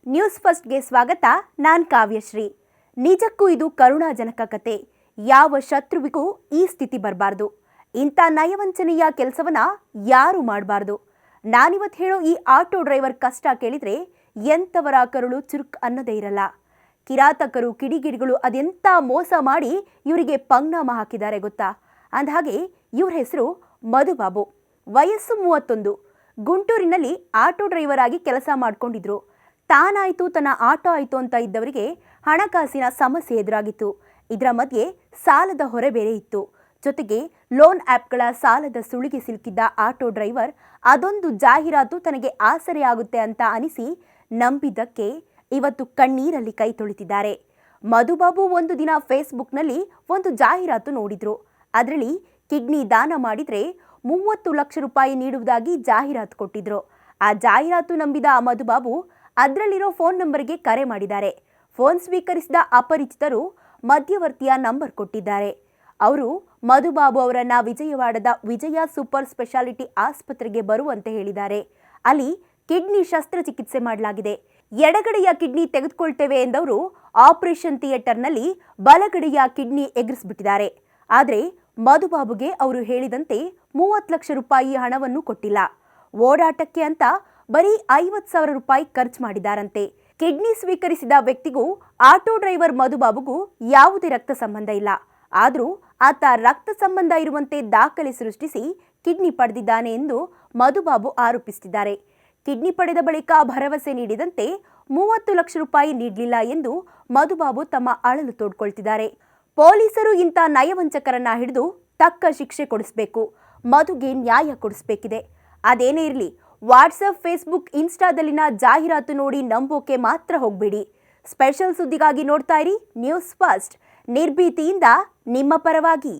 News ಫಸ್ಟ್ಗೆ ಸ್ವಾಗತ. ನಾನು ಕಾವ್ಯಶ್ರೀ. ನಿಜಕ್ಕೂ ಇದು ಕರುಣಾಜನಕ ಕತೆ. ಯಾವ ಶತ್ರುವಿಗೂ ಈ ಸ್ಥಿತಿ ಬರಬಾರ್ದು. ಇಂಥ ನಯವಂಚನೆಯ ಕೆಲಸವನ್ನ ಯಾರು ಮಾಡಬಾರ್ದು. ನಾನಿವತ್ತು ಹೇಳೋ ಈ ಆಟೋ ಡ್ರೈವರ್ ಕಷ್ಟ ಕೇಳಿದ್ರೆ ಎಂಥವರ ಕರುಳು ಚುರುಕ್ ಅನ್ನೋದೇ ಇರಲ್ಲ. ಕಿರಾತಕರು, ಕಿಡಿಗಿಡಿಗಳು ಅದೆಂಥ ಮೋಸ ಮಾಡಿ ಇವರಿಗೆ ಪಂಗ್ನಾಮ ಹಾಕಿದ್ದಾರೆ ಗೊತ್ತಾ. ಅಂದಹಾಗೆ ಇವ್ರ ಹೆಸರು ಮಧುಬಾಬು. ವಯಸ್ಸು 31. ಗುಂಟೂರಿನಲ್ಲಿ ಆಟೋ ಡ್ರೈವರ್ ಆಗಿ ಕೆಲಸ ಮಾಡ್ಕೊಂಡಿದ್ರು. ತಾನಾಯಿತು ತನ್ನ ಆಟೋ ಆಯಿತು ಅಂತ ಇದ್ದವರಿಗೆ ಹಣಕಾಸಿನ ಸಮಸ್ಯೆ ಎದುರಾಗಿತ್ತು. ಇದರ ಮಧ್ಯೆ ಸಾಲದ ಹೊರೆ ಬೇರೆ ಇತ್ತು. ಜೊತೆಗೆ ಲೋನ್ ಆ್ಯಪ್ಗಳ ಸಾಲದ ಸುಳಿಗೆ ಸಿಲುಕಿದ್ದ ಆಟೋ ಡ್ರೈವರ್ ಅದೊಂದು ಜಾಹೀರಾತು ತನಗೆ ಆಸರೆ ಆಗುತ್ತೆ ಅಂತ ಅನಿಸಿ ನಂಬಿದ್ದಕ್ಕೆ ಇವತ್ತು ಕಣ್ಣೀರಲ್ಲಿ ಕೈ ತೊಳಿತಿದ್ದಾರೆ. ಮಧುಬಾಬು ಒಂದು ದಿನ ಫೇಸ್ಬುಕ್ನಲ್ಲಿ ಒಂದು ಜಾಹೀರಾತು ನೋಡಿದ್ರು. ಅದರಲ್ಲಿ ಕಿಡ್ನಿ ದಾನ ಮಾಡಿದರೆ 30 ಲಕ್ಷ ರೂಪಾಯಿ ನೀಡುವುದಾಗಿ ಜಾಹೀರಾತು ಕೊಟ್ಟಿದ್ರು. ಆ ಜಾಹೀರಾತು ನಂಬಿದ ಮಧುಬಾಬು ಅದರಲ್ಲಿರೋ ಫೋನ್ ನಂಬರ್ಗೆ ಕರೆ ಮಾಡಿದ್ದಾರೆ. ಫೋನ್ ಸ್ವೀಕರಿಸಿದ ಅಪರಿಚಿತರು ಮಧ್ಯವರ್ತಿಯ ನಂಬರ್ ಕೊಟ್ಟಿದ್ದಾರೆ. ಅವರು ಮಧುಬಾಬು ಅವರನ್ನ ವಿಜಯವಾಡದ ವಿಜಯ ಸೂಪರ್ ಸ್ಪೆಷಾಲಿಟಿ ಆಸ್ಪತ್ರೆಗೆ ಬರುವಂತೆ ಹೇಳಿದ್ದಾರೆ. ಅಲ್ಲಿ ಕಿಡ್ನಿ ಶಸ್ತ್ರಚಿಕಿತ್ಸೆ ಮಾಡಲಾಗಿದೆ. ಎಡಗಡೆಯ ಕಿಡ್ನಿ ತೆಗೆದುಕೊಳ್ತೇವೆ ಎಂದವರು ಆಪರೇಷನ್ ಥಿಯೇಟರ್ನಲ್ಲಿ ಬಲಗಡೆಯ ಕಿಡ್ನಿ ಎಗರಿಸ್ಬಿಟ್ಟಿದ್ದಾರೆ. ಆದರೆ ಮಧುಬಾಬುಗೆ ಅವರು ಹೇಳಿದಂತೆ 30 ಲಕ್ಷ ರೂಪಾಯಿ ಹಣವನ್ನು ಕೊಟ್ಟಿಲ್ಲ. ಓಡಾಟಕ್ಕೆ ಅಂತ ಬರೀ 50,000 ರೂಪಾಯಿ ಖರ್ಚು ಮಾಡಿದಾರಂತೆ. ಕಿಡ್ನಿ ಸ್ವೀಕರಿಸಿದ ವ್ಯಕ್ತಿಗೂ ಆಟೋ ಡ್ರೈವರ್ ಮಧುಬಾಬುಗೂ ಯಾವುದೇ ರಕ್ತ ಸಂಬಂಧ ಇಲ್ಲ. ಆದರೂ ಆತ ರಕ್ತ ಸಂಬಂಧ ಇರುವಂತೆ ದಾಖಲೆ ಸೃಷ್ಟಿಸಿ ಕಿಡ್ನಿ ಪಡೆದಿದ್ದಾನೆ ಎಂದು ಮಧುಬಾಬು ಆರೋಪಿಸುತ್ತಿದ್ದಾರೆ. ಕಿಡ್ನಿ ಪಡೆದ ಬಳಿಕ ಭರವಸೆ ನೀಡಿದಂತೆ 30 ಲಕ್ಷ ರೂಪಾಯಿ ನೀಡಲಿಲ್ಲ ಎಂದು ಮಧುಬಾಬು ತಮ್ಮ ಅಳಲು ತೋಡ್ಕೊಳ್ತಿದ್ದಾರೆ. ಪೊಲೀಸರು ಇಂಥ ನಯವಂಚಕರನ್ನ ಹಿಡಿದು ತಕ್ಕ ಶಿಕ್ಷೆ ಕೊಡಿಸಬೇಕು. ಮಧುಗೆ ನ್ಯಾಯ ಕೊಡಿಸಬೇಕಿದೆ. ಅದೇನೇ ಇರಲಿ, ವಾಟ್ಸಪ್, ಫೇಸ್ಬುಕ್, ಇನ್ಸ್ಟಾದಲ್ಲಿನ ಜಾಹೀರಾತು ನೋಡಿ ನಂಬೋಕೆ ಮಾತ್ರ ಹೋಗಬೇಡಿ. ಸ್ಪೆಷಲ್ ಸುದ್ದಿಗಾಗಿ ನೋಡ್ತಾ ಇರಿ ನ್ಯೂಸ್ ಫಸ್ಟ್. ನಿರ್ಭೀತಿಯಿಂದ ನಿಮ್ಮ ಪರವಾಗಿ.